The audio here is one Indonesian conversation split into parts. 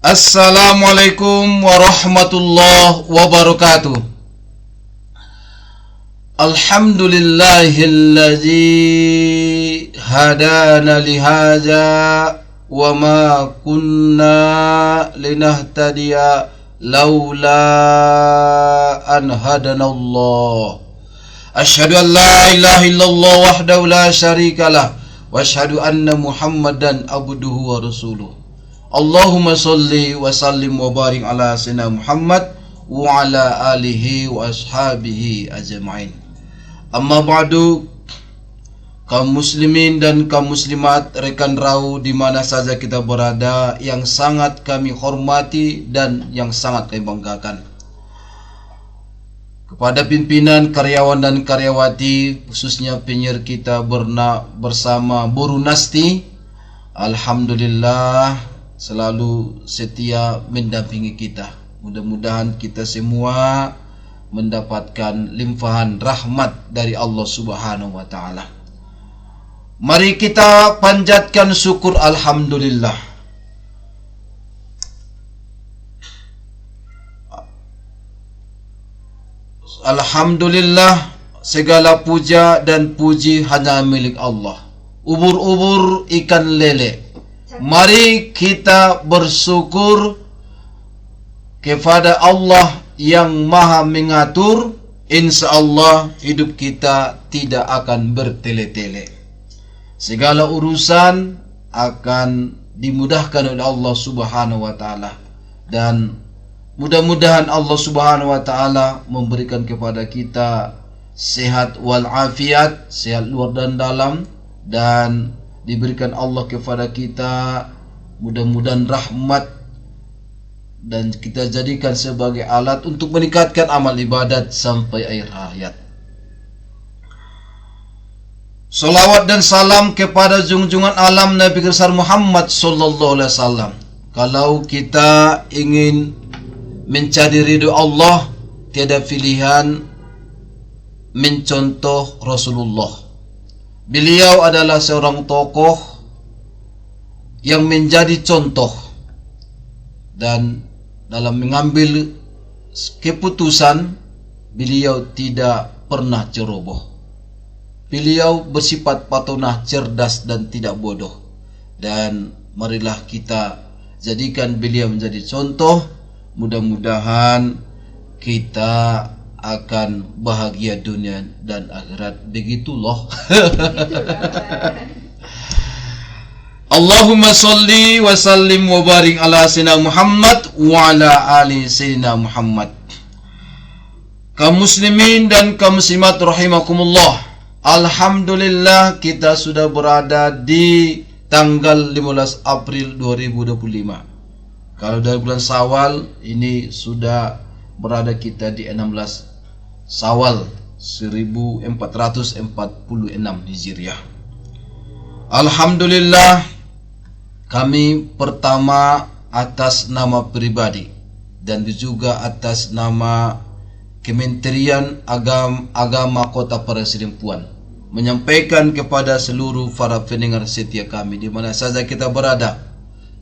Assalamualaikum warahmatullahi wabarakatuh. Alhamdulillahilladzi hadana lihadza wa ma kunna linahtadiya laula an hadanallah. Asyhadu an la ilaha illallah wahdahu la syarikalah wa asyhadu anna Muhammadan abduhu wa rasuluh. Allahumma salli wa sallim wa barik ala sayyidina Muhammad wa ala alihi wa ashabihi ajma'in. Amma ba'du, kaum muslimin dan kaum muslimat, rekan rau di mana saja kita berada, yang sangat kami hormati dan yang sangat kami banggakan. Kepada pimpinan, karyawan dan karyawati, khususnya penyiar kita bersama Buru Nasti, alhamdulillah selalu setia mendampingi kita. Mudah-mudahan kita semua mendapatkan limpahan rahmat dari Allah Subhanahu wa taala. Mari kita panjatkan syukur alhamdulillah. Alhamdulillah, segala puja dan puji hanya milik Allah. Ubur-ubur ikan lele. Mari kita bersyukur kepada Allah yang maha mengatur. Insya Allah hidup kita tidak akan bertele-tele. Segala urusan akan dimudahkan oleh Allah Subhanahu wa taala. Dan mudah-mudahan Allah Subhanahu wa taala memberikan kepada kita sehat walafiat, sehat luar dan dalam, dan diberikan Allah kepada kita mudah-mudahan rahmat, dan kita jadikan sebagai alat untuk meningkatkan amal ibadat sampai akhir hayat. Salawat dan salam kepada junjungan alam Nabi besar Muhammad sallallahu alaihi wasallam. Kalau kita ingin mencari ridho Allah, tiada pilihan mencontoh Rasulullah. Beliau adalah seorang tokoh yang menjadi contoh, dan dalam mengambil keputusan beliau tidak pernah ceroboh. Beliau bersifat patonah, cerdas dan tidak bodoh. Dan marilah kita jadikan beliau menjadi contoh. Mudah-mudahan kita akan bahagia dunia dan akhirat. Begitulah. Allahumma salli wa sallim wa barik ala sayyidina Muhammad wa ala ali sayyidina Muhammad. Kaum muslimin dan kaum muslimat rahimakumullah. Alhamdulillah kita sudah berada di tanggal 15 April 2025. Kalau dari bulan Syawal ini sudah berada kita di 16 Syawal 1446 Hijriah. Alhamdulillah, kami pertama atas nama pribadi dan juga atas nama Kementerian Agama Kota Parahyangan menyampaikan kepada seluruh para pendengar setia kami di mana saja kita berada,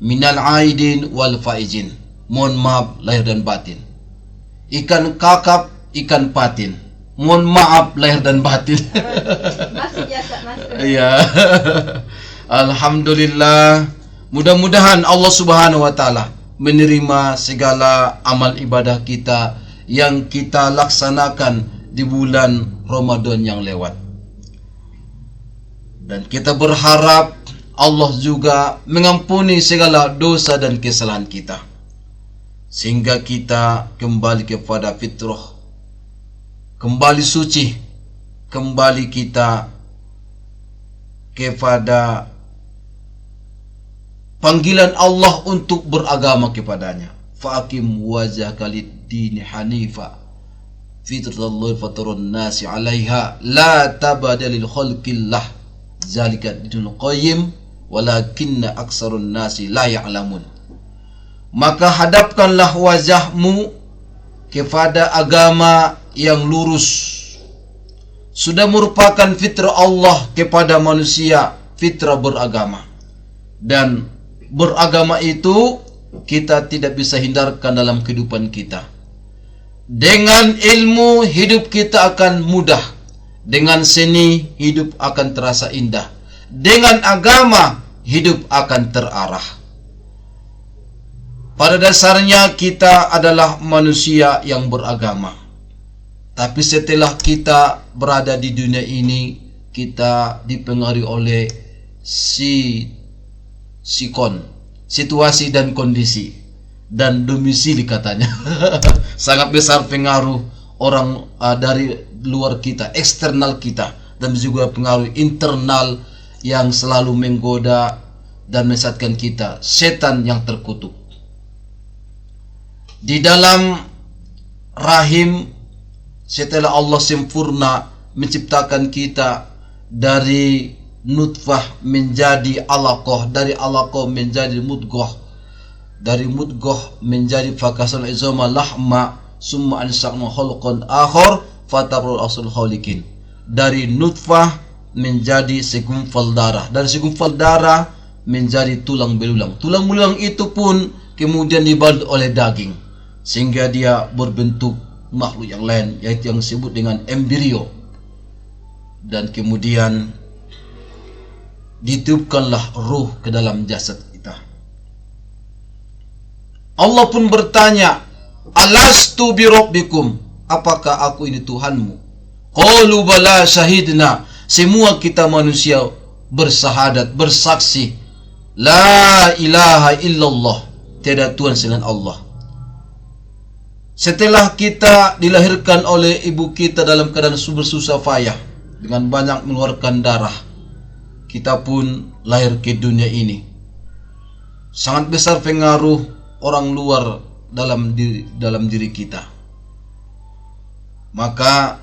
minal aidin wal faizin, mohon maaf lahir dan batin. Ikan kakap, ikan patin, mohon maaf lahir dan batin. Masuk biasa, masuk. Ya. Alhamdulillah, mudah-mudahan Allah Subhanahu wa taala menerima segala amal ibadah kita yang kita laksanakan di bulan Ramadan yang lewat. Dan kita berharap Allah juga mengampuni segala dosa dan kesalahan kita, sehingga kita kembali kepada fitrah, kembali suci, kembali kita kepada panggilan Allah untuk beragama kepadanya. Faqim wajhaka lid-din hanifa fitrallahi fatarun nasi 'alaiha la tabdila lil khalqillah zalika dinul qayyim walakinna aksarun nasi la ya'lamun. Maka hadapkanlah wajahmu kepada agama yang lurus. Sudah merupakan fitrah Allah kepada manusia, fitrah beragama. Dan beragama itu kita tidak bisa hindarkan dalam kehidupan kita. Dengan ilmu hidup kita akan mudah. Dengan seni hidup akan terasa indah. Dengan agama hidup akan terarah. Pada dasarnya kita adalah manusia yang beragama. Tapi setelah kita berada di dunia ini, kita dipengaruhi oleh situasi dan kondisi dan domisili katanya. Sangat besar pengaruh orang dari luar kita, eksternal kita, dan juga pengaruh internal yang selalu menggoda dan menyesatkan kita, setan yang terkutuk. Di dalam rahim, setelah Allah sempurna menciptakan kita dari nutfah menjadi alaqah, dari alaqah menjadi mudghah, dari mudghah menjadi fakasan izama lahma, summa ansaqna khalqan akhar fatabrul asul khaliqin. Dari nutfah menjadi segumpal darah, dari segumpal darah menjadi tulang belulang. Tulang belulang itu pun kemudian dibalut oleh daging, sehingga dia berbentuk makhluk yang lain, yaitu yang disebut dengan embrio. Dan kemudian ditiupkanlah ruh ke dalam jasad kita. Allah pun bertanya, alastu bi rabbikum, apakah aku ini Tuhanmu? Qalu bala syahidna, semua kita manusia bersahadat, bersaksi, la ilaha illallah, tiada Tuhan selain Allah. Setelah kita dilahirkan oleh ibu kita dalam keadaan bersusah payah dengan banyak mengeluarkan darah, kita pun lahir ke dunia ini. Sangat besar pengaruh orang luar dalam diri kita. Maka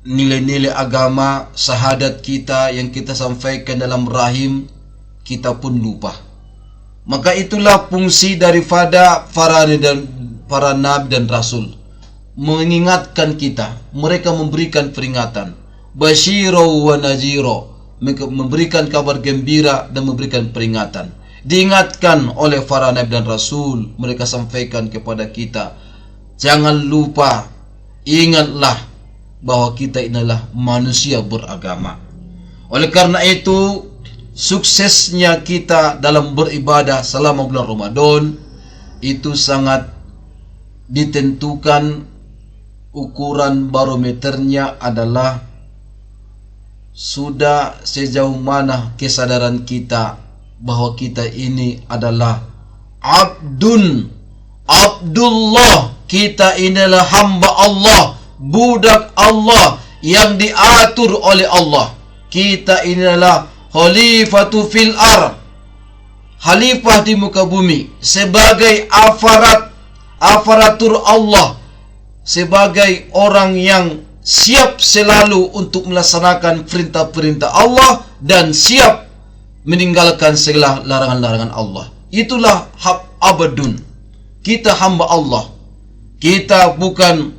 nilai-nilai agama, syahadat kita yang kita sampaikan dalam rahim, kita pun lupa. Maka itulah fungsi daripada para nabi dan rasul, mengingatkan kita. Mereka memberikan peringatan, basyirau wa naziro, memberikan kabar gembira dan memberikan peringatan. Diingatkan oleh para nabi dan rasul, mereka sampaikan kepada kita, jangan lupa, ingatlah bahwa kita inilah manusia beragama. Oleh karena itu, suksesnya kita dalam beribadah selama bulan Ramadan itu sangat ditentukan, ukuran barometernya adalah sudah sejauh mana kesadaran kita bahwa kita ini adalah Abdullah, kita inilah hamba Allah, budak Allah yang diatur oleh Allah. Kita inilah khalifatu fil ar, khalifah di muka bumi, sebagai aparatur Allah, sebagai orang yang siap selalu untuk melaksanakan perintah-perintah Allah dan siap meninggalkan segala larangan-larangan Allah. Itulah abadun. Kita hamba Allah. Kita bukan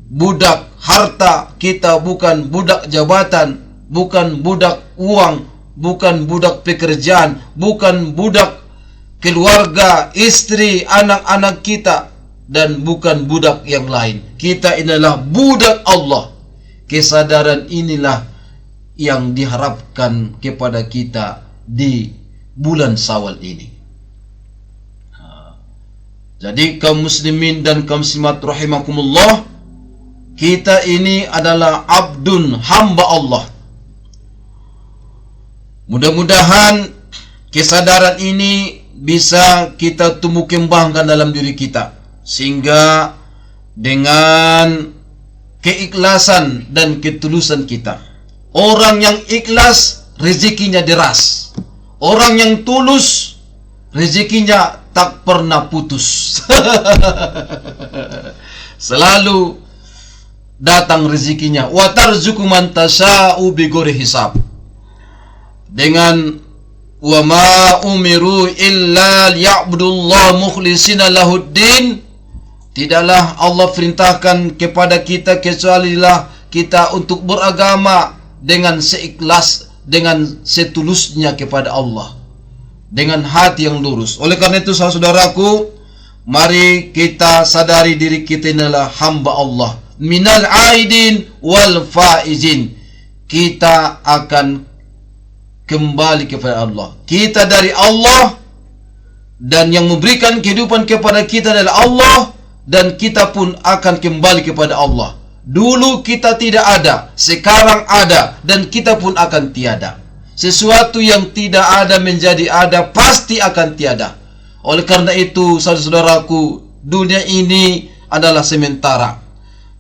budak harta, kita bukan budak jabatan, bukan budak uang, bukan budak pekerjaan, bukan budak keluarga, istri, anak-anak kita, dan bukan budak yang lain. Kita inilah budak Allah. Kesadaran inilah yang diharapkan kepada kita di bulan Syawal ini. Jadi kaum muslimin dan kaum muslimat rahimakumullah, kita ini adalah abdun, hamba Allah. Mudah-mudahan kesadaran ini bisa kita tumbuh kembangkan dalam diri kita, sehingga dengan keikhlasan dan ketulusan kita, orang yang ikhlas rezekinya deras, orang yang tulus rezekinya tak pernah putus. Selalu datang rezekinya. Wa tarzuqu man tasya'u bighairi hisab. Dengan wa ma umiru illa liya'budullaha mukhlishina lahuddin, tidaklah Allah perintahkan kepada kita kecualilah kita untuk beragama dengan seikhlas, dengan setulusnya kepada Allah. dengan hati yang lurus. Oleh karena itu saudaraku, mari kita sadari diri kita adalah hamba Allah, minal aidin wal faizin. Kita akan kembali kepada Allah. Kita dari Allah, dan yang memberikan kehidupan kepada kita adalah Allah, dan kita pun akan kembali kepada Allah. Dulu kita tidak ada, sekarang ada, dan kita pun akan tiada. Sesuatu yang tidak ada menjadi ada, pasti akan tiada. Oleh karena itu, saudara-saudaraku, dunia ini adalah sementara,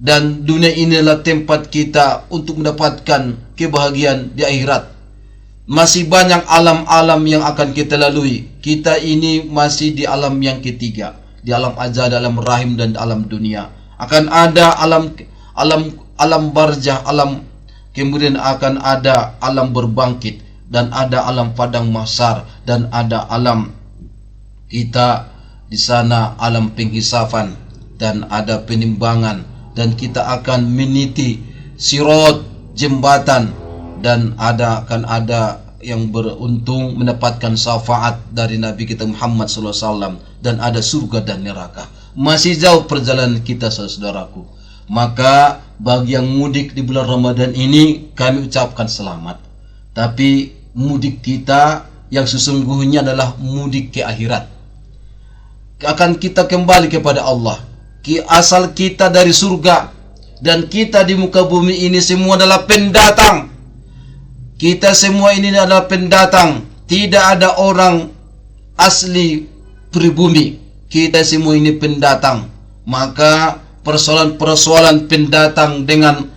dan dunia ini adalah tempat kita untuk mendapatkan kebahagiaan di akhirat. Masih banyak alam-alam yang akan kita lalui. Kita ini masih di alam yang ketiga, di alam azal, alam rahim, dan alam dunia. Akan ada alam barzah, alam, kemudian akan ada alam berbangkit, dan ada alam padang mahsyar, dan ada alam kita di sana, alam penghisafan, dan ada penimbangan, dan kita akan meniti sirat, jembatan, dan akan ada yang beruntung mendapatkan syafaat dari Nabi kita Muhammad SAW, dan ada surga dan neraka. Masih jauh perjalanan kita, saudaraku. Maka bagi yang mudik di bulan Ramadan ini, kami ucapkan selamat. Tapi mudik kita yang sesungguhnya adalah mudik ke akhirat. Akan kita kembali kepada Allah. Asal kita dari surga, dan kita di muka bumi ini semua adalah pendatang. Kita semua ini adalah pendatang. Tidak ada orang asli pribumi. Kita semua ini pendatang. Maka persoalan-persoalan pendatang dengan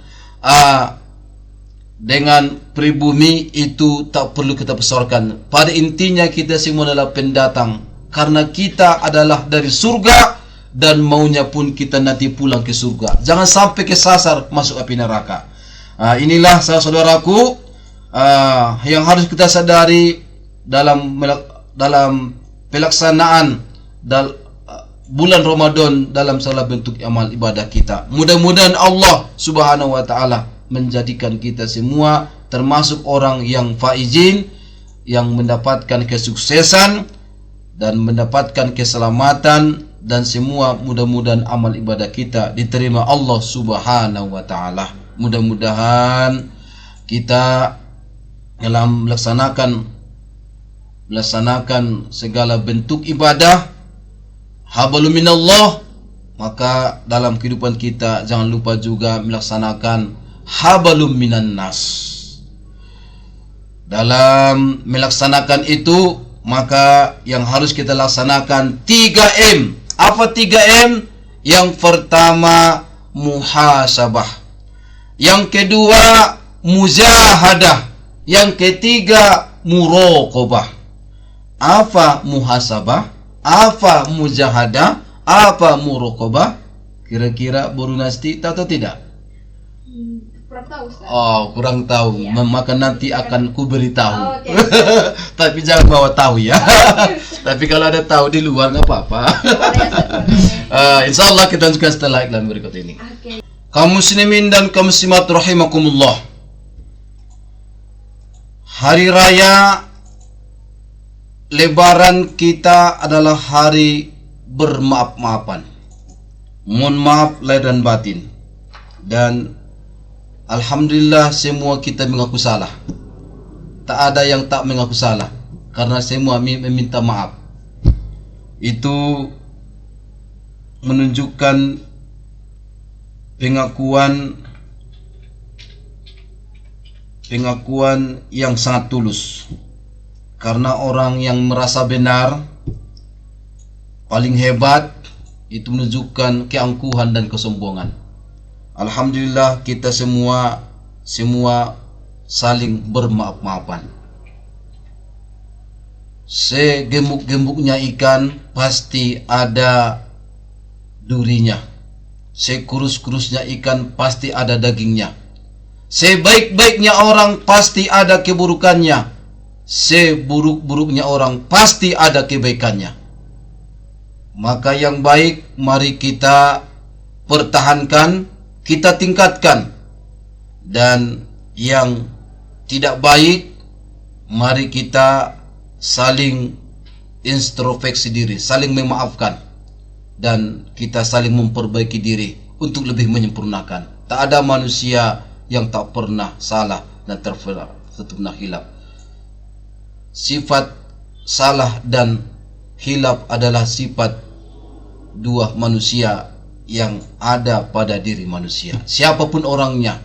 pribumi itu tak perlu kita persoalkan. Pada intinya kita semua adalah pendatang, karena kita adalah dari surga, dan maunya pun kita nanti pulang ke surga. Jangan sampai kesasar masuk api neraka. Inilah saudaraku yang harus kita sadari dalam pelaksanaan bulan Ramadan dalam salah bentuk amal ibadah kita. Mudah-mudahan Allah Subhanahu wa taala menjadikan kita semua termasuk orang yang faizin, yang mendapatkan kesuksesan dan mendapatkan keselamatan, dan semua mudah-mudahan amal ibadah kita diterima Allah Subhanahu wa taala. Mudah-mudahan kita dalam melaksanakan segala bentuk ibadah hablum minallah, maka dalam kehidupan kita jangan lupa juga melaksanakan hablum minan nas. Dalam melaksanakan itu, maka yang harus kita laksanakan 3M. Apa 3M? Yang pertama muhasabah, yang kedua mujahadah, yang ketiga muraqabah. Apa muhasabah? Apa mujahadah? Apa muraqabah? Kira-kira Boru Nasti tahu atau tidak? Kurang tahu, Ustaz. Oh, kurang tahu. Ya. Maka nanti akan kuberitahu. Oh, okay. Tapi jangan bawa tahu ya. Tapi kalau ada tahu di luar nggak apa-apa. Insya Allah kita lanjutkan setelah iklan berikut ini. Okay. Kaum muslimin dan kaum muslimat rahimakumullah. Hari raya Lebaran kita adalah hari bermaaf-maafan. Mohon maaf lahir dan batin. Dan alhamdulillah semua kita mengaku salah. Tak ada yang tak mengaku salah, karena semua meminta maaf. Itu menunjukkan pengakuan yang sangat tulus. Karena orang yang merasa benar paling hebat, itu menunjukkan keangkuhan dan kesombongan. Alhamdulillah kita semua saling bermaaf-maafan. Segemuk-gemuknya ikan pasti ada durinya. Sekurus-kurusnya ikan pasti ada dagingnya. Sebaik-baiknya orang pasti ada keburukannya. Seburuk-buruknya orang pasti ada kebaikannya. Maka yang baik mari kita pertahankan, kita tingkatkan. Dan yang tidak baik mari kita saling introspeksi diri, saling memaafkan, dan kita saling memperbaiki diri untuk lebih menyempurnakan. Tak ada manusia yang tak pernah salah dan pernah hilaf. Sifat salah dan hilaf adalah sifat dua manusia yang ada pada diri manusia. Siapapun orangnya,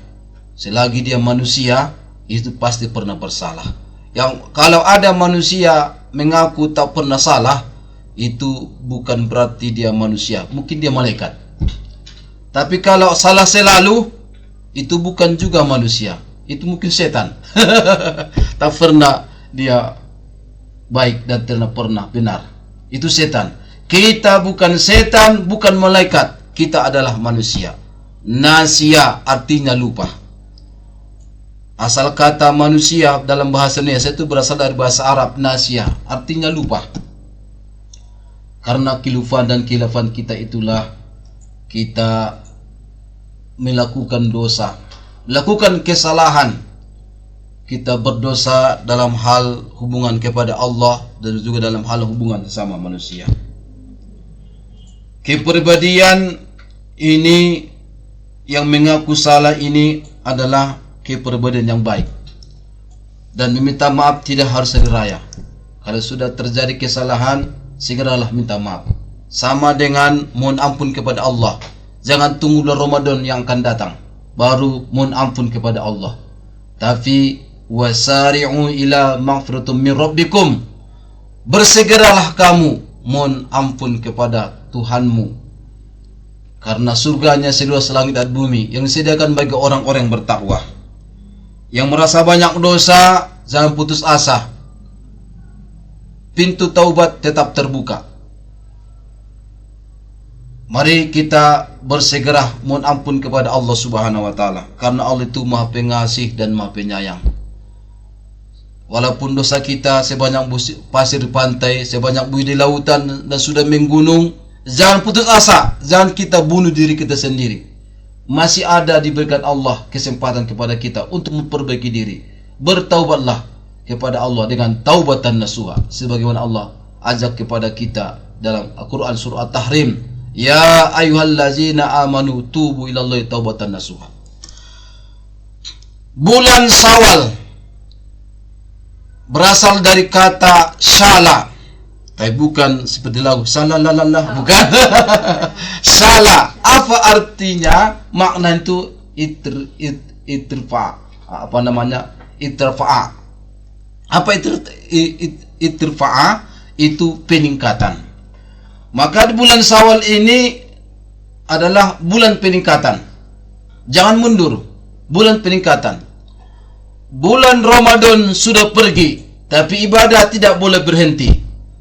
selagi dia manusia, itu pasti pernah bersalah. Yang kalau ada manusia mengaku tak pernah salah, itu bukan berarti dia manusia, mungkin dia malaikat. Tapi kalau salah selalu, itu bukan juga manusia, itu mungkin setan. Tak pernah dia baik dan tidak pernah benar, itu setan. Kita bukan setan, bukan malaikat, kita adalah manusia. Nasia artinya lupa. Asal kata manusia dalam bahasa Indonesia itu berasal dari bahasa Arab, nasia, artinya lupa. Karena kilufan dan khilafan kita itulah kita melakukan dosa, melakukan kesalahan. Kita berdosa dalam hal hubungan kepada Allah dan juga dalam hal hubungan sesama manusia. Kepribadian ini yang mengaku salah ini adalah kepribadian yang baik, dan meminta maaf tidak harus hari raya. Kalau sudah terjadi kesalahan, segeralah minta maaf. Sama dengan mohon ampun kepada Allah. Jangan tunggu bulan Ramadan yang akan datang baru mohon ampun kepada Allah. Tapi wasari'u ila maghfiratum min rabbikum, bersegeralah kamu mohon ampun kepada Tuhanmu, karena surganya seluas langit dan bumi yang disediakan bagi orang-orang yang bertakwa. Yang merasa banyak dosa, jangan putus asa. Pintu taubat tetap terbuka. Mari kita bersegera mohon ampun kepada Allah Subhanahu wa taala, karena Allah itu Maha Pengasih dan Maha Penyayang. Walaupun dosa kita sebanyak pasir di pantai, sebanyak buih di lautan dan sudah menggunung, jangan putus asa, jangan kita bunuh diri kita sendiri. Masih ada diberikan Allah kesempatan kepada kita untuk memperbaiki diri. Bertaubatlah kepada Allah dengan taubatan nasuha, sebagaimana Allah ajak kepada kita dalam Al-Quran surah At-Tahrim, ya ayyuhallazina amanu tubu ilallahi taubatan nasuha. Bulan Syawal berasal dari kata syala, tapi bukan seperti lagu salalalalah, bukan. Salah, apa artinya? Makna itu itirfa, apa namanya? Itirfa. Apa itu itirfa? Itu peningkatan. Maka di bulan Syawal ini adalah bulan peningkatan. Jangan mundur, bulan peningkatan. Bulan Ramadan sudah pergi, tapi ibadah tidak boleh berhenti.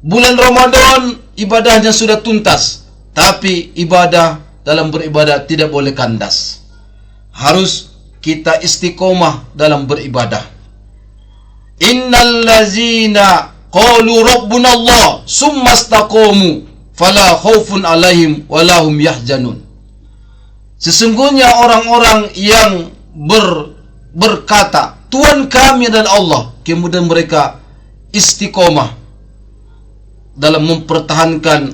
Bulan Ramadan ibadahnya sudah tuntas, tapi ibadah dalam beribadah tidak boleh kandas. Harus kita istiqomah dalam beribadah. Innal ladzina qalu rabbuna Allah summa istaqamu fala khaufun alaihim wala hum yahzanun. Sesungguhnya orang-orang yang berkata Tuhan kami adalah Allah, kemudian mereka istiqomah dalam mempertahankan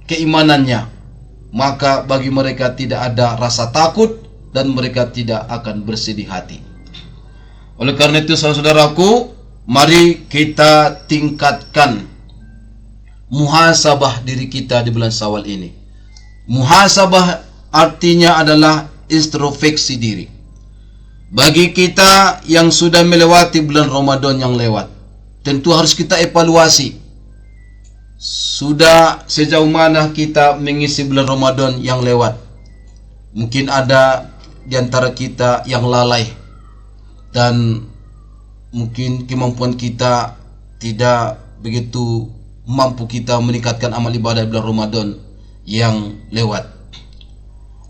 keimanannya, maka bagi mereka tidak ada rasa takut dan mereka tidak akan bersedih hati. Oleh karena itu saudaraku, mari kita tingkatkan muhasabah diri kita di bulan Syawal ini. Muhasabah artinya adalah introspeksi diri. Bagi kita yang sudah melewati bulan Ramadan yang lewat, tentu harus kita evaluasi. Sudah sejauh mana kita mengisi bulan Ramadan yang lewat. Mungkin ada di antara kita yang lalai, dan mungkin kemampuan kita tidak begitu mampu kita meningkatkan amal ibadah bulan Ramadan yang lewat.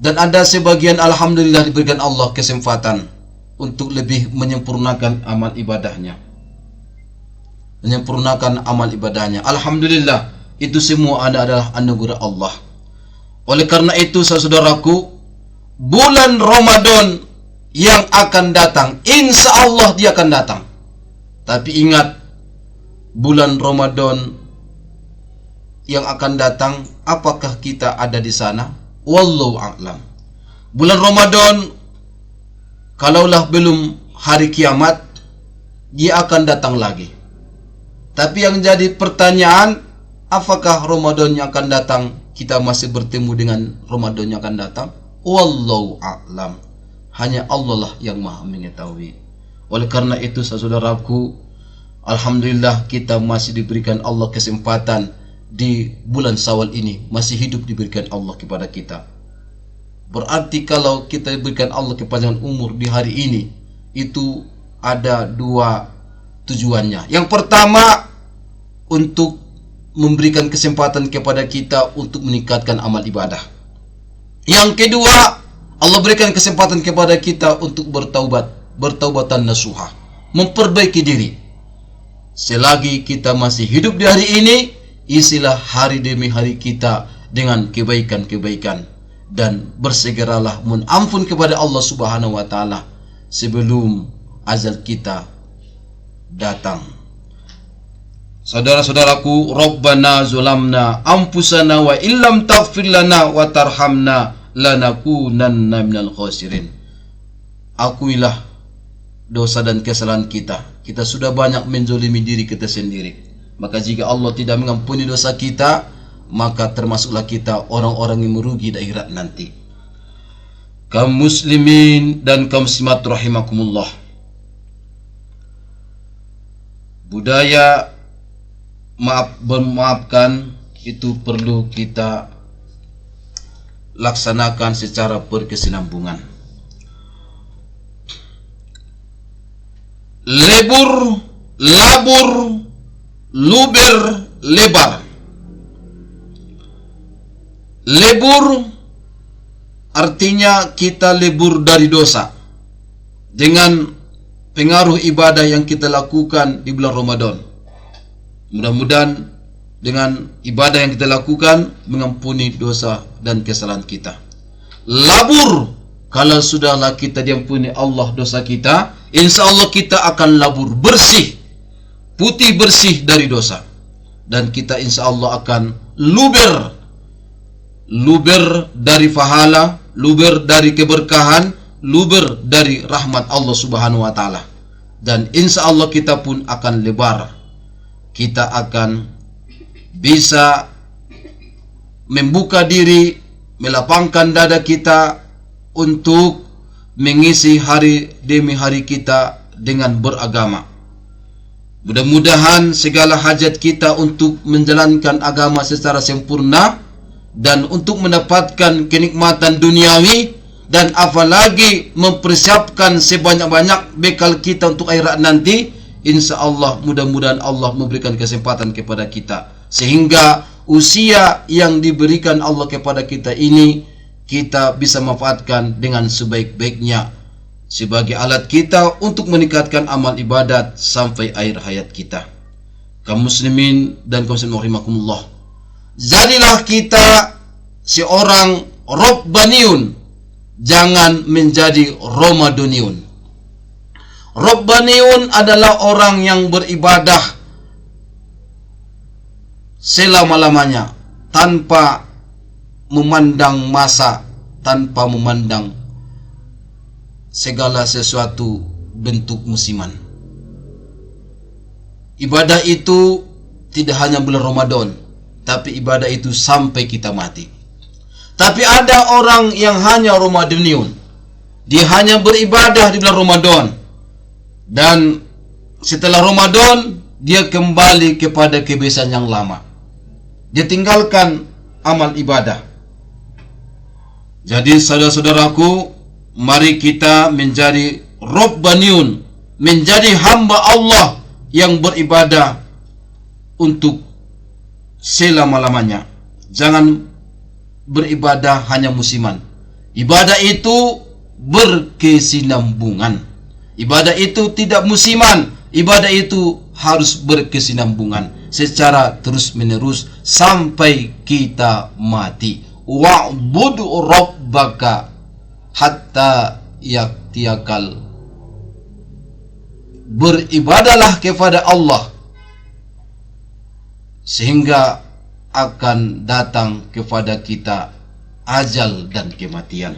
Dan ada sebagian alhamdulillah diberikan Allah kesempatan untuk lebih menyempurnakan amal ibadahnya. Menyempurnakan amal ibadahnya. Alhamdulillah, itu semua adalah anugerah Allah. Oleh karena itu saudaraku, bulan Ramadan yang akan datang, insya Allah dia akan datang. Tapi ingat, bulan Ramadan yang akan datang, apakah kita ada di sana? Wallahu a'lam. Bulan Ramadan, kalaulah belum hari kiamat, dia akan datang lagi. Tapi yang jadi pertanyaan, apakah Ramadan yang akan datang kita masih bertemu dengan Ramadan yang akan datang? Wallahu a'lam. Hanya Allah lah yang maha mengetahui. Oleh karena itu, saudaraku, alhamdulillah kita masih diberikan Allah kesempatan di bulan Syawal ini, masih hidup diberikan Allah kepada kita. Berarti kalau kita diberikan Allah kepanjangan umur di hari ini, itu ada dua tujuannya. Yang pertama, untuk memberikan kesempatan kepada kita untuk meningkatkan amal ibadah. Yang kedua, Allah berikan kesempatan kepada kita untuk bertaubatan nasuha, memperbaiki diri. Selagi kita masih hidup di hari ini, isilah hari demi hari kita dengan kebaikan-kebaikan, dan bersegeralah mohon ampun kepada Allah Subhanahu wa taala sebelum ajal kita datang. Saudara-saudaraku, Rabbana zulamna anfusana wa illam taghfir lana wa tarhamna lanakunanna minal khasirin. Akuilah dosa dan kesalahan kita. Kita sudah banyak menzolimi diri kita sendiri. Maka jika Allah tidak mengampuni dosa kita, maka termasuklah kita orang-orang yang merugi di akhirat nanti. Kaum muslimin dan kaum muslimat rahimakumullah. Budaya memaafkan itu perlu kita laksanakan secara berkesinambungan. Lebur, labur, luber, lebar. Lebur artinya kita lebur dari dosa dengan pengaruh ibadah yang kita lakukan di bulan Ramadan. Mudah-mudahan dengan ibadah yang kita lakukan mengampuni dosa dan kesalahan kita. Labur, kalau sudahlah kita diampuni Allah dosa kita, insya Allah kita akan labur bersih, putih bersih dari dosa, dan kita insya Allah akan luber dari pahala, luber dari keberkahan, luber dari rahmat Allah Subhanahu wa taala. Dan insya Allah kita pun akan lebar. Kita akan bisa membuka diri, melapangkan dada kita untuk mengisi hari demi hari kita dengan beragama. Mudah-mudahan segala hajat kita untuk menjalankan agama secara sempurna dan untuk mendapatkan kenikmatan duniawi, dan apalagi mempersiapkan sebanyak-banyak bekal kita untuk akhirat nanti, insya Allah mudah-mudahan Allah memberikan kesempatan kepada kita, sehingga usia yang diberikan Allah kepada kita ini kita bisa manfaatkan dengan sebaik-baiknya sebagai alat kita untuk meningkatkan amal ibadat sampai akhir hayat kita. Kaum muslimin dan kaum muslimin rahimakumullah, jadilah kita seorang Rabbaniun, jangan menjadi Ramadaniun. Rabbaniun adalah orang yang beribadah selama-lamanya tanpa memandang masa, tanpa memandang segala sesuatu bentuk musiman. Ibadah itu tidak hanya bulan Ramadan, tapi ibadah itu sampai kita mati. Tapi ada orang yang hanya Ramadaniun, dia hanya beribadah di bulan Ramadan, dan setelah Ramadan dia kembali kepada kebiasaan yang lama. Dia tinggalkan amal ibadah. Jadi saudara-saudaraku, mari kita menjadi Rabbaniun, menjadi hamba Allah yang beribadah untuk selama-lamanya. Jangan beribadah hanya musiman. Ibadah itu berkesinambungan. Ibadah itu tidak musiman. Ibadah itu harus berkesinambungan secara terus-menerus sampai kita mati. Wa'budu rabbaka hatta yaktiyakal. Beribadahlah kepada Allah sehingga akan datang kepada kita ajal dan kematian.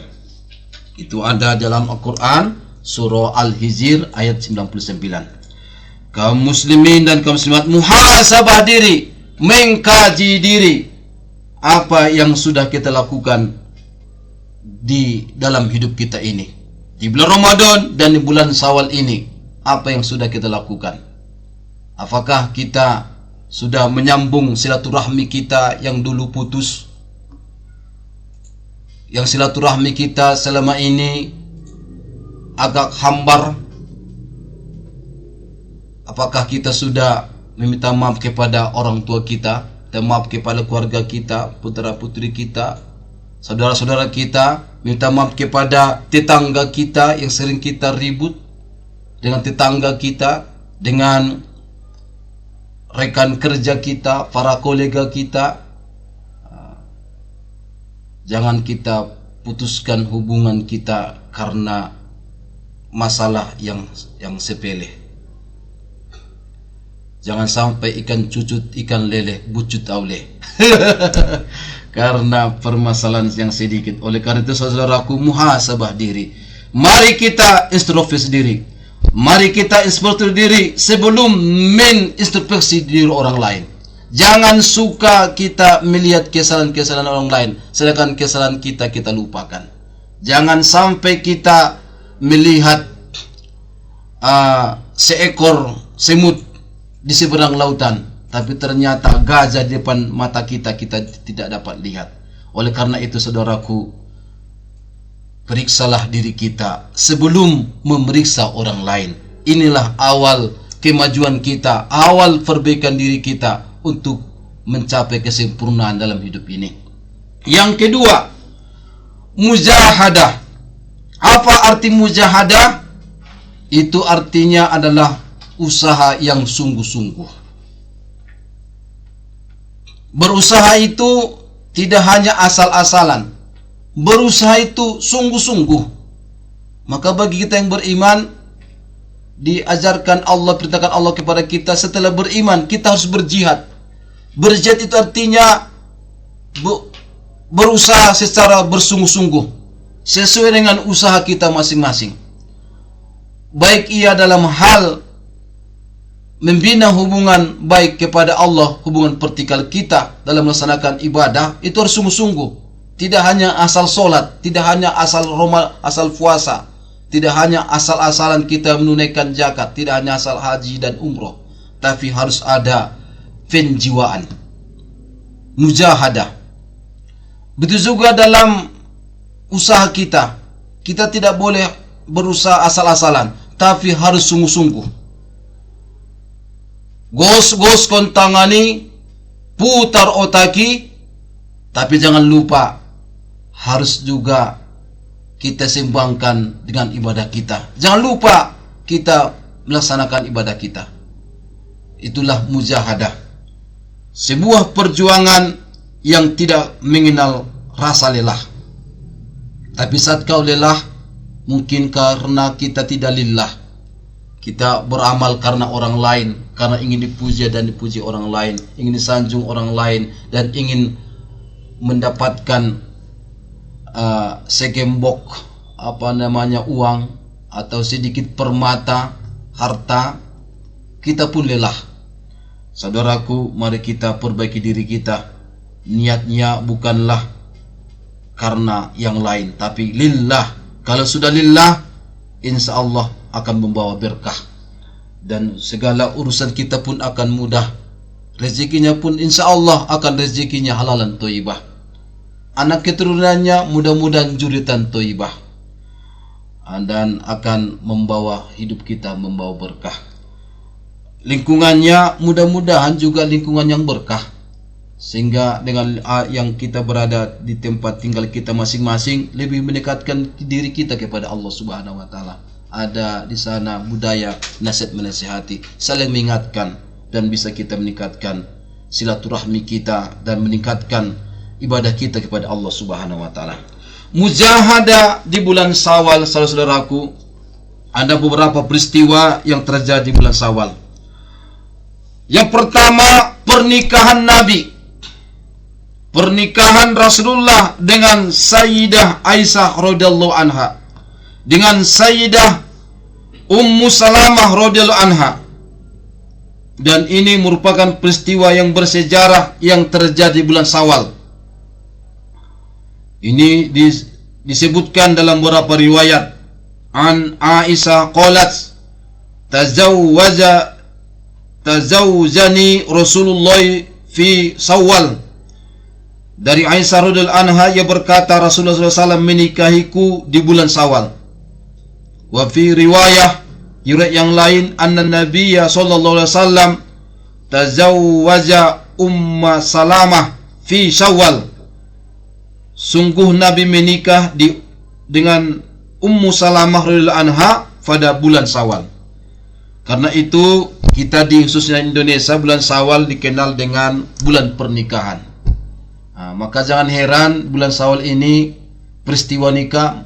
Itu ada dalam Al-Quran surah Al-Hijr ayat 99. Kaum muslimin dan kaum muslimat, muhasabah diri, mengkaji diri apa yang sudah kita lakukan di dalam hidup kita ini, di bulan Ramadan dan di bulan Syawal ini. Apa yang sudah kita lakukan? Apakah kita sudah menyambung silaturahmi kita yang dulu putus, yang silaturahmi kita selama ini agak hambar? Apakah kita sudah meminta maaf kepada orang tua kita, dan maaf kepada keluarga kita, putra-putri kita, saudara-saudara kita, minta maaf kepada tetangga kita yang sering kita ribut dengan tetangga kita, dengan rekan kerja kita, para kolega kita. Jangan kita putuskan hubungan kita karena masalah yang sepele. Jangan sampai ikan cucut, ikan leleh, bucut auleh. Karena permasalahan yang sedikit. Oleh karena itu saudaraku, muhasabah diri. Mari kita introspeksi diri. Mari kita introspeksi diri sebelum menintrospeksi diri orang lain. Jangan suka kita melihat kesalahan-kesalahan orang lain, sedangkan kesalahan kita lupakan. Jangan sampai kita melihat seekor semut di seberang lautan, tapi ternyata gajah di depan mata kita tidak dapat lihat. Oleh karena itu saudaraku, periksalah diri kita sebelum memeriksa orang lain. Inilah awal kemajuan kita, awal perbaikan diri kita untuk mencapai kesempurnaan dalam hidup ini. Yang kedua, mujahadah. Apa arti mujahadah? Itu artinya adalah usaha yang sungguh-sungguh. Berusaha itu tidak hanya asal-asalan. Berusaha itu sungguh-sungguh. Maka bagi kita yang beriman, diajarkan Allah, perintahkan Allah kepada kita, setelah beriman kita harus berjihad. Berjihad itu artinya berusaha secara bersungguh-sungguh, sesuai dengan usaha kita masing-masing. Baik ia dalam hal membina hubungan baik kepada Allah, hubungan vertikal kita dalam melaksanakan ibadah, itu harus sungguh-sungguh. Tidak hanya asal sholat, tidak hanya asal puasa, tidak hanya asal-asalan kita menunaikan zakat, tidak hanya asal haji dan umroh, tapi harus ada penjiwaan, mujahadah. Begitu juga dalam usaha kita, kita tidak boleh berusaha asal-asalan, tapi harus sungguh-sungguh. Gos kontangani, putar otaki, tapi jangan lupa harus juga kita seimbangkan dengan ibadah kita. Jangan lupa kita melaksanakan ibadah kita. Itulah mujahadah. Sebuah perjuangan yang tidak mengenal rasa lelah. Tapi saat kau lelah, mungkin karena kita tidak lillah. Kita beramal karena orang lain, karena ingin dipuja dan dipuji orang lain, ingin disanjung orang lain, dan ingin mendapatkan segembok uang atau sedikit permata, harta. Kita pun lelah. Saudaraku, mari kita perbaiki diri kita. Niatnya bukanlah karena yang lain, tapi lillah. Kalau sudah lillah, insya Allah akan membawa berkah, dan segala urusan kita pun akan mudah. Rezekinya pun insya Allah akan rezekinya halalan thayyibah. Anak keturunannya mudah-mudahan juritan thayyibah, dan akan membawa hidup kita membawa berkah. Lingkungannya mudah-mudahan juga lingkungan yang berkah, sehingga dengan yang kita berada di tempat tinggal kita masing-masing lebih mendekatkan diri kita kepada Allah Subhanahu wa taala. Ada di sana budaya nasihat menasihati, saling mengingatkan, dan bisa kita meningkatkan silaturahmi kita dan meningkatkan ibadah kita kepada Allah Subhanahu wa taala. Mujahadah di bulan Syawal, saudaraku, ada beberapa peristiwa yang terjadi di bulan Syawal. Yang pertama, pernikahan Nabi. pernikahan Rasulullah dengan Sayyidah Aisyah radhiyallahu anha, dengan Sayyidah Ummu Salamah radhiyallahu anha. Dan ini merupakan peristiwa yang bersejarah yang terjadi bulan Syawal. Ini disebutkan dalam beberapa riwayat. An Aisyah qalat tazawwajani Rasulullah fi Syawal. Dari Aisyah radhiyallahu anha, ia berkata Rasulullah SAW menikahiku di bulan Syawal. Wa fi riwayah yang lain, anna Nabiyya sallallahu alaihi wasallam tazawwaja Umma Salamah fi Syawal. Sungguh Nabi menikah dengan Ummu Salamah radhiyallahu anha pada bulan Syawal. Karena itu kita di khususnya Indonesia bulan Syawal dikenal dengan bulan pernikahan. Maka jangan heran bulan Syawal ini peristiwa nikah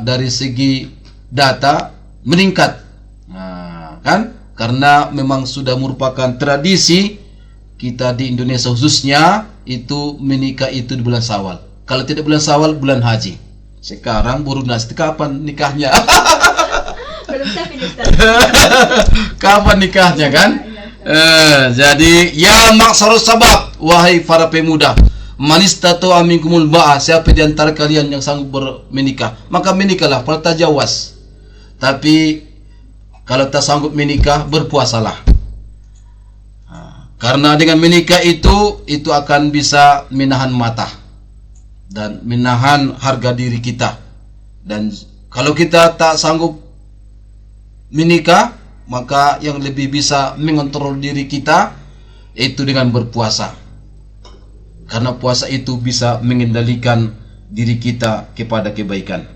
dari segi data meningkat, kan? Karena memang sudah merupakan tradisi kita di Indonesia khususnya itu menikah itu di bulan Syawal. Kalau tidak bulan Syawal, bulan haji. Sekarang baru nasti kapan nikahnya? Belum siap ini, Ustaz. Kapan nikahnya kan? Jadi ya maksarus sabab, wahai para pemuda, manistatu aminkumul ba'a, siapa di antara kalian yang sanggup menikah, maka menikahlah, fal tajawaz. Tapi kalau tak sanggup menikah, berpuasalah. Karena dengan menikah itu akan bisa menahan mata dan menahan harga diri kita. Dan kalau kita tak sanggup menikah, maka yang lebih bisa mengontrol diri kita itu dengan berpuasa. Karena puasa itu bisa mengendalikan diri kita kepada kebaikan.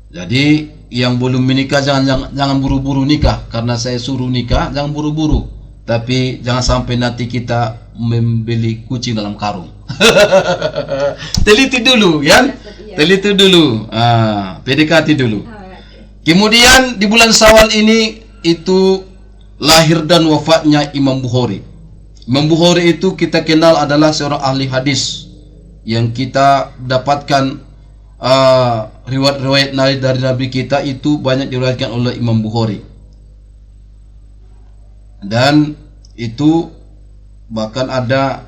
Jadi yang belum menikah jangan buru-buru nikah. Karena saya suruh nikah, jangan buru-buru. Tapi jangan sampai nanti kita membeli kucing dalam karung. Teliti dulu, kan? Teliti dulu. PDKT dulu. Kemudian di bulan Syawal ini itu lahir dan wafatnya Imam Bukhari. Imam Bukhari itu kita kenal adalah seorang ahli hadis yang kita dapatkan riwayat-riwayat dari Nabi kita itu banyak diriwayatkan oleh Imam Bukhari. Dan itu bahkan ada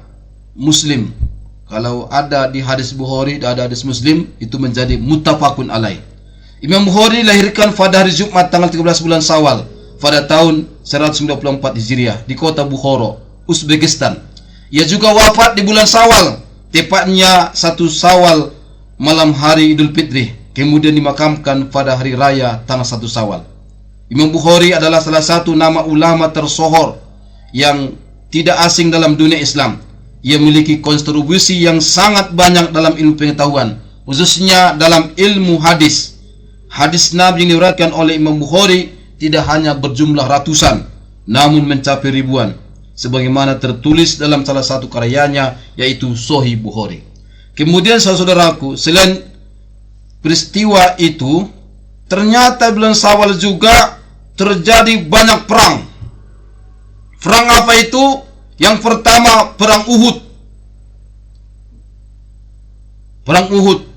Muslim. Kalau ada di hadis Bukhari, ada hadis Muslim, itu menjadi muttafaqun alaih. Imam Bukhari lahirkan pada hari Jumat tanggal 13 bulan Syawal pada tahun 194 Hijriah di kota Bukhara, Uzbekistan. Ia juga wafat di bulan Syawal, tepatnya 1 Syawal malam hari Idul Fitri, kemudian dimakamkan pada hari raya tanggal 1 Syawal. Imam Bukhari adalah salah satu nama ulama tersohor yang tidak asing dalam dunia Islam. Ia memiliki kontribusi yang sangat banyak dalam ilmu pengetahuan, khususnya dalam ilmu hadis. Hadis Nabi yang diriwayatkan oleh Imam Bukhari tidak hanya berjumlah ratusan, namun mencapai ribuan, sebagaimana tertulis dalam salah satu karyanya, yaitu Sahih Bukhari. Kemudian saudaraku, selain peristiwa itu, ternyata bulan Syawal juga terjadi banyak perang. Perang apa itu? Yang pertama, perang Uhud. Perang Uhud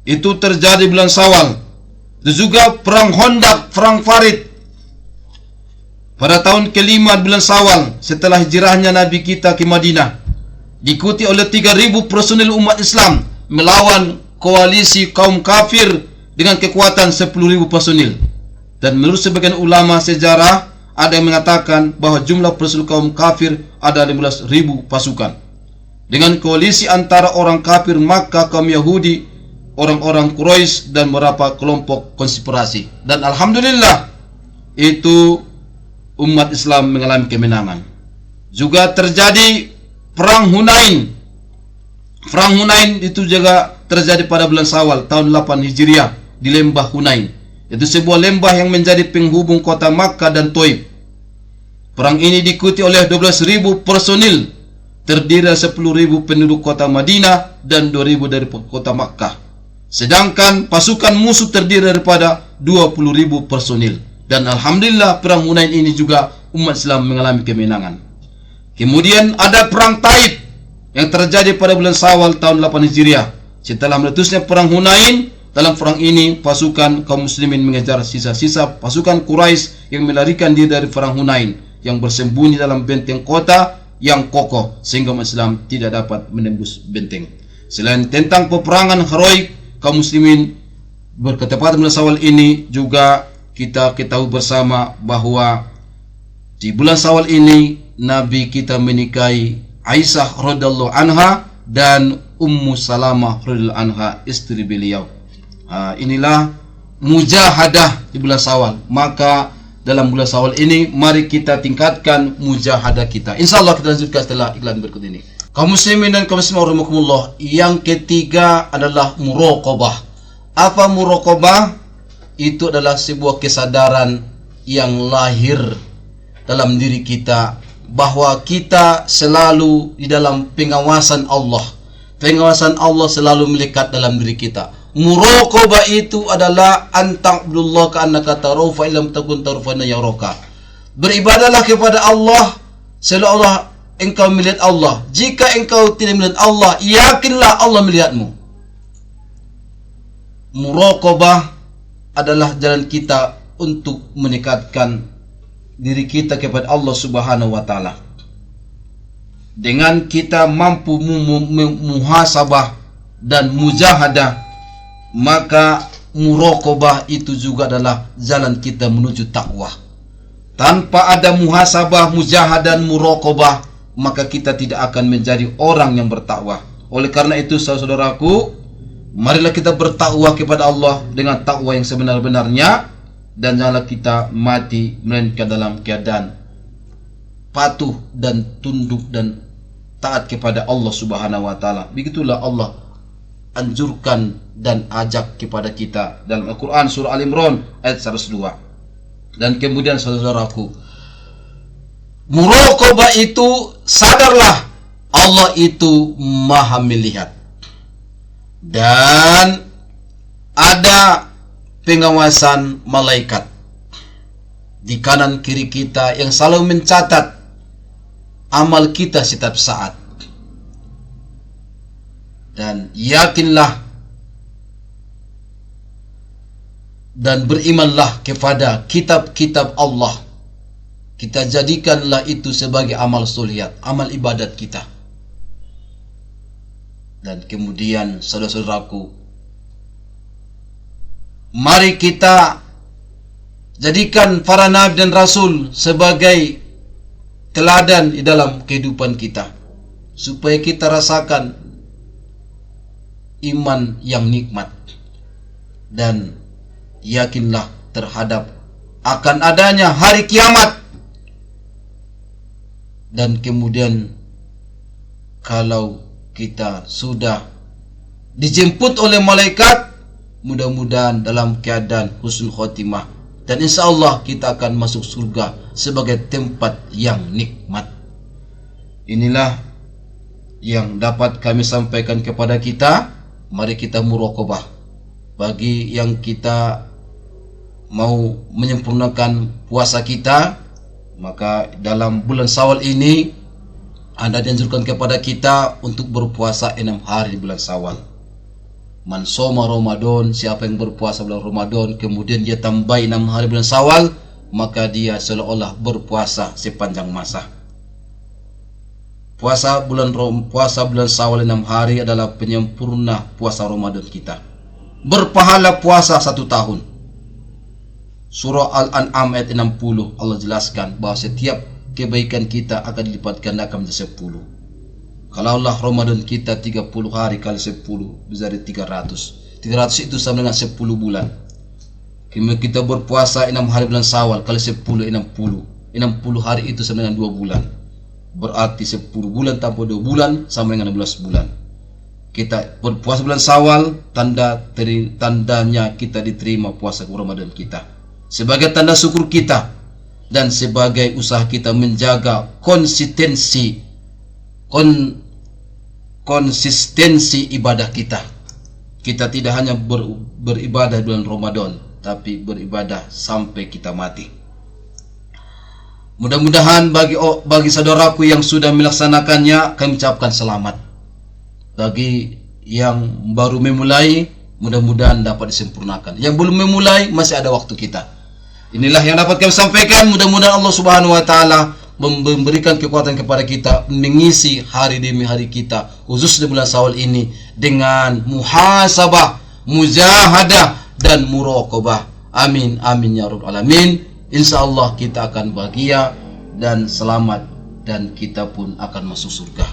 itu terjadi bulan Syawal. Itu juga perang Khandaq, perang Farid pada tahun kelima bulan Syawal setelah hijrahnya Nabi kita ke Madinah, diikuti oleh 3.000 personil umat Islam melawan koalisi kaum kafir dengan kekuatan 10.000 personil. Dan menurut sebagian ulama sejarah, ada yang mengatakan bahwa jumlah personil kaum kafir ada 15.000 pasukan. Dengan koalisi antara orang kafir Makkah, kaum Yahudi, orang-orang Quraisy, dan beberapa kelompok konspirasi. Dan alhamdulillah itu umat Islam mengalami kemenangan. Juga terjadi perang Hunain. Perang Hunain itu juga terjadi pada bulan Syawal tahun 8 Hijriah di lembah Hunain. Itu sebuah lembah yang menjadi penghubung kota Makkah dan Thaif. Perang ini diikuti oleh 12.000 personil, terdiri dari 10.000 penduduk kota Madinah dan 2.000 dari kota Makkah. Sedangkan pasukan musuh terdiri daripada 20.000 personil. Dan alhamdulillah perang Hunain ini juga umat Islam mengalami kemenangan. Kemudian ada perang Taif yang terjadi pada bulan Syawal tahun 8 Hijriah. Setelah meletusnya perang Hunain, dalam perang ini pasukan kaum muslimin mengejar sisa-sisa pasukan Quraisy yang melarikan diri dari perang Hunain, yang bersembunyi dalam benteng kota yang kokoh sehingga umat Islam tidak dapat menembus benteng. Selain tentang peperangan heroik kaum muslimin berketepatan bulan Syawal ini, juga kita ketahui bersama bahwa di bulan Syawal ini Nabi kita menikahi Aisyah radhiyallahu anha dan Ummu Salamah radhiyallahu anha, istri beliau. Inilah mujahadah di bulan Syawal. Maka dalam bulan Syawal ini mari kita tingkatkan mujahadah kita. Insyaallah kita lanjutkan setelah iklan berikut ini. Kaum muslimin dan kaum muslimat rahimakumullah, yang ketiga adalah muraqabah. Apa muraqabah? Itu adalah sebuah kesadaran yang lahir dalam diri kita bahwa kita selalu di dalam pengawasan Allah. Pengawasan Allah selalu melekat dalam diri kita. Muraqabah itu adalah anta'budullah ka'annaka tarahu fa illam takun tarahu fa innahu yaraka. Beribadahlah kepada Allah seolah engkau melihat Allah. Jika engkau tidak melihat Allah, yakinlah Allah melihatmu. Muraqabah adalah jalan kita untuk meningkatkan diri kita kepada Allah Subhanahu wa taala. Dengan kita mampu muhasabah dan mujahadah, maka muraqabah itu juga adalah jalan kita menuju takwa. Tanpa ada muhasabah, mujahadah dan muraqabah, maka kita tidak akan menjadi orang yang bertakwa. Oleh karena itu, saudaraku, marilah kita bertakwa kepada Allah dengan takwa yang sebenar-benarnya, dan janganlah kita mati melainkan dalam keadaan patuh dan tunduk dan taat kepada Allah Subhanahu wa taala. Begitulah Allah anjurkan dan ajak kepada kita dalam Al-Qur'an surah Al-Imran ayat 102. Dan kemudian saudaraku, muraqabah itu, sadarlah Allah itu Maha melihat, dan ada pengawasan malaikat di kanan kiri kita yang selalu mencatat amal kita setiap saat. Dan yakinlah dan berimanlah kepada kitab-kitab Allah. Kita jadikanlah itu sebagai amal solihat, amal ibadat kita. Dan kemudian saudara-saudaraku, mari kita jadikan para nabi dan rasul sebagai teladan di dalam kehidupan kita, supaya kita rasakan iman yang nikmat, dan yakinlah terhadap akan adanya hari kiamat. Dan kemudian kalau kita sudah dijemput oleh malaikat, mudah-mudahan dalam keadaan husnul khotimah, dan insya Allah kita akan masuk surga sebagai tempat yang nikmat. Inilah yang dapat kami sampaikan kepada kita. Mari kita muraqabah. Bagi yang kita mau menyempurnakan puasa kita, maka dalam bulan Syawal ini Anda dianjurkan kepada kita untuk berpuasa 6 hari di bulan Syawal. Man shoma Ramadan, siapa yang berpuasa bulan Ramadan kemudian dia tambah 6 hari bulan Syawal, maka dia seolah-olah berpuasa sepanjang masa. Puasa bulan Syawal 6 hari adalah penyempurna puasa Ramadan kita. Berpahala puasa 1 tahun. Surah Al-An'am ayat 60 Allah jelaskan bahwa setiap kebaikan kita akan dilipat gandakan menjadi 10. Kalau Allah Ramadan kita 30 hari kali 10 bisa dari 300. 300 itu sama dengan 10 bulan. Kemudian kita berpuasa 6 hari bulan Syawal kali 10 60. 60 hari itu sama dengan 2 bulan. Berarti 10 bulan tambah 2 bulan sama dengan 12 bulan. Kita berpuasa bulan Syawal, tandanya kita diterima puasa Ramadan kita. Sebagai tanda syukur kita dan sebagai usaha kita menjaga konsistensi ibadah kita. Kita tidak hanya beribadah bulan Ramadan, tapi beribadah sampai kita mati. Mudah-mudahan bagi saudaraku yang sudah melaksanakannya, kami ucapkan selamat. Bagi yang baru memulai, mudah-mudahan dapat disempurnakan. Yang belum memulai, masih ada waktu kita. Inilah yang dapat kami sampaikan. Mudah-mudahan Allah Subhanahu wa taala memberikan kekuatan kepada kita mengisi hari demi hari kita, khusus di bulan Syawal ini, dengan muhasabah, mujahadah, dan muraqabah. Amin, amin ya rabbal alamin. Insyaallah kita akan bahagia dan selamat, dan kita pun akan masuk surga.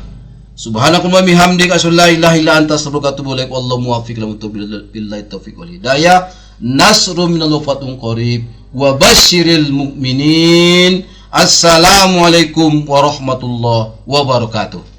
Subhanakallahumma bihamdika asyhadu an la ilaha illa anta astaghfiruka wa atubu ilaik. Wallahu muwaffiq billahi taufiq wal hidayah. Nasrun minallahi wa fathun qarib. Wa basyiril mu'minin. Assalamualaikum warahmatullahi wabarakatuh.